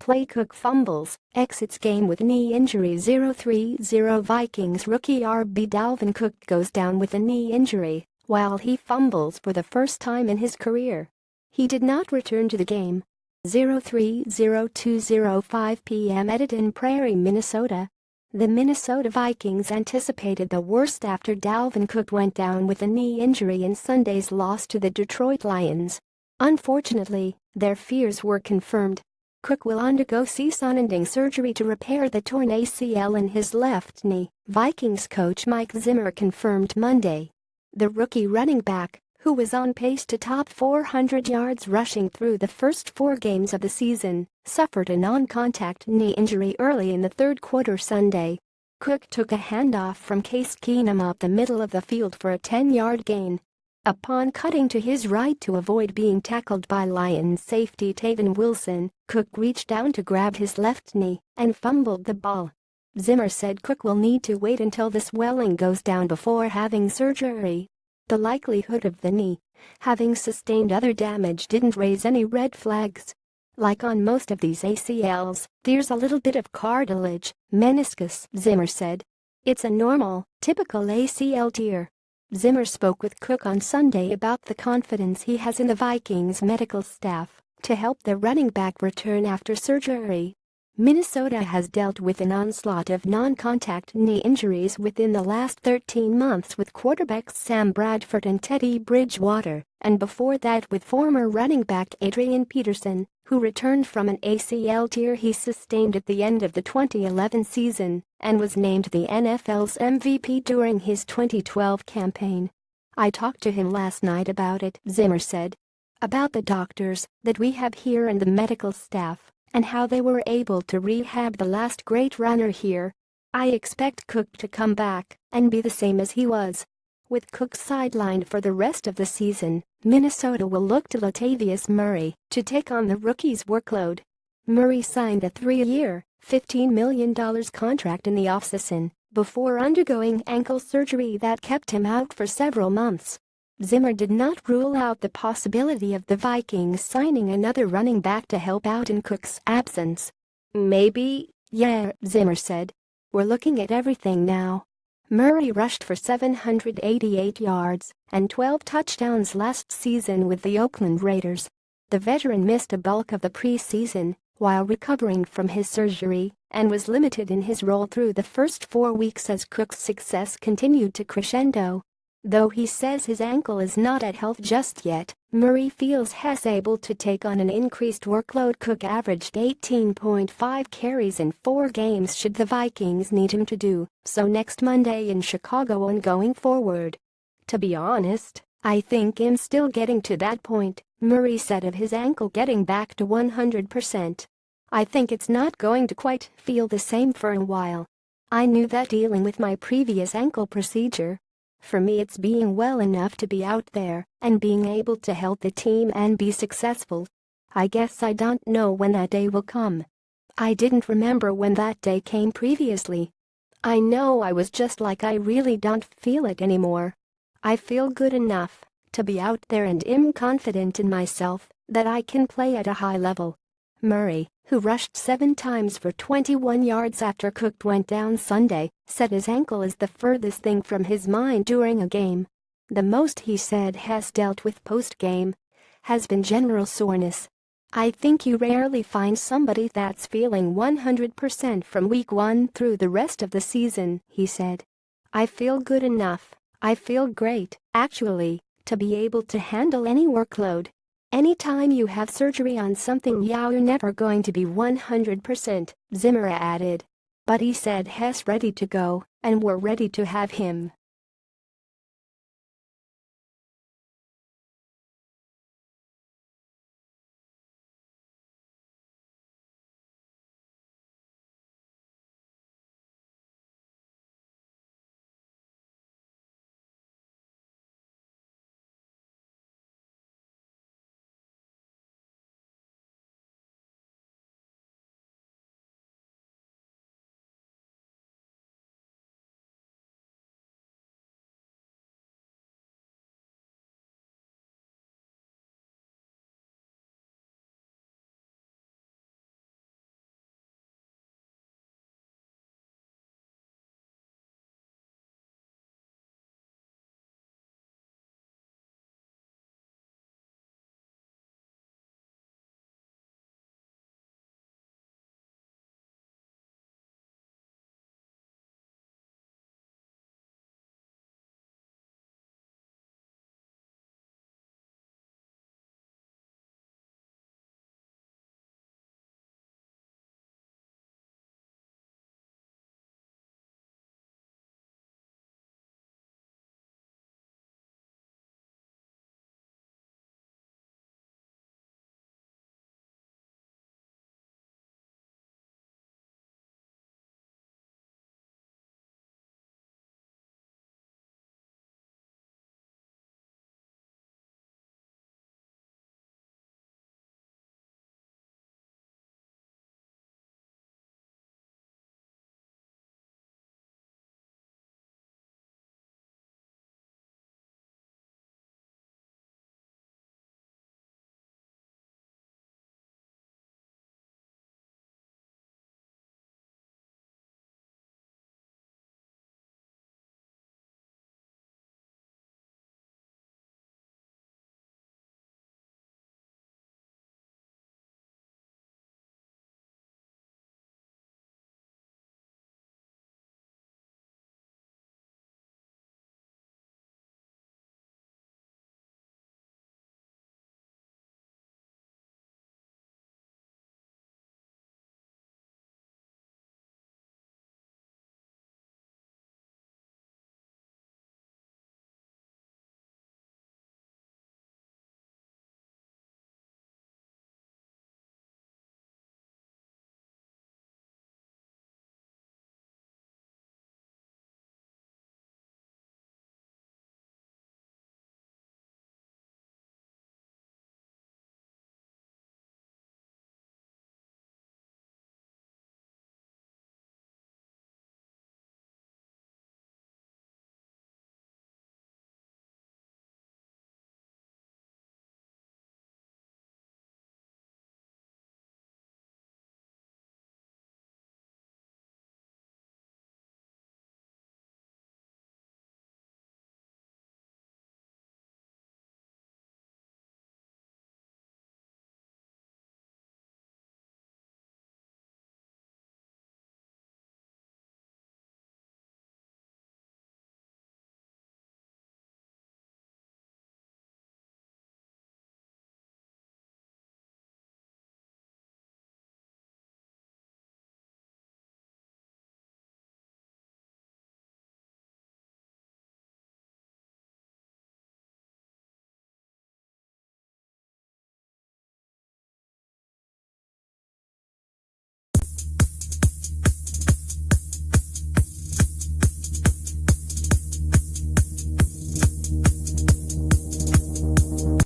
play. Cook fumbles, exits game with knee injury. 0-3-0 Vikings rookie RB Dalvin Cook goes down with a knee injury while he fumbles for the first time in his career. He did not return to the game. 0-3-0-2-0-5 p.m. Eden Prairie, Minnesota. The Minnesota Vikings anticipated the worst after Dalvin Cook went down with a knee injury in Sunday's loss to the Detroit Lions. Unfortunately, their fears were confirmed. Cook will undergo season-ending surgery to repair the torn ACL in his left knee, Vikings coach Mike Zimmer confirmed Monday. The rookie running back, who was on pace to top 400 yards rushing through the first 4 games of the season, suffered a non-contact knee injury early in the third quarter Sunday. Cook took a handoff from Case Keenum up the middle of the field for a 10-yard gain. Upon cutting to his right to avoid being tackled by Lions safety Tavon Wilson, Cook reached down to grab his left knee and fumbled the ball. Zimmer said Cook will need to wait until the swelling goes down before having surgery. The likelihood of the knee having sustained other damage didn't raise any red flags. Like on most of these ACLs, there's a little bit of cartilage, meniscus, Zimmer said. It's a normal, typical ACL tear. Zimmer spoke with Cook on Sunday about the confidence he has in the Vikings medical staff to help the running back return after surgery. Minnesota has dealt with an onslaught of non-contact knee injuries within the last 13 months with quarterbacks Sam Bradford and Teddy Bridgewater, and before that with former running back Adrian Peterson, who returned from an ACL tear he sustained at the end of the 2011 season and was named the NFL's MVP during his 2012 campaign. I talked to him last night about it, Zimmer said. About the doctors that we have here and the medical staff, and how they were able to rehab the last great runner here. I expect Cook to come back and be the same as he was. With Cook sidelined for the rest of the season, Minnesota will look to Latavius Murray to take on the rookie's workload. Murray signed a 3-year, $15 million contract in the offseason before undergoing ankle surgery that kept him out for several months. Zimmer did not rule out the possibility of the Vikings signing another running back to help out in Cook's absence. Maybe, yeah, Zimmer said. We're looking at everything now. Murray rushed for 788 yards and 12 touchdowns last season with the Oakland Raiders. The veteran missed a bulk of the preseason while recovering from his surgery and was limited in his role through the first 4 weeks as Cook's success continued to crescendo. Though he says his ankle is not at health just yet, Murray feels he's able to take on an increased workload. Cook averaged 18.5 carries in 4 games should the Vikings need him to do so next Monday in Chicago and going forward. To be honest, I think I'm still getting to that point, Murray said of his ankle getting back to 100%. I think it's not going to quite feel the same for a while. I knew that dealing with my previous ankle procedure. For me it's being well enough to be out there and being able to help the team and be successful. I guess I don't know when that day will come. I didn't remember when that day came previously. I know I was just like I really don't feel it anymore. I feel good enough to be out there and am confident in myself that I can play at a high level. Murray, who rushed 7 times for 21 yards after Cook went down Sunday, said his ankle is the furthest thing from his mind during a game. The most he said has dealt with post-game has been general soreness. I think you rarely find somebody that's feeling 100% from week 1 through the rest of the season, he said. I feel good enough, I feel great, actually, to be able to handle any workload. Anytime you have surgery on something, you're never going to be 100%, Zimmer added. But he said he's ready to go, and we're ready to have him.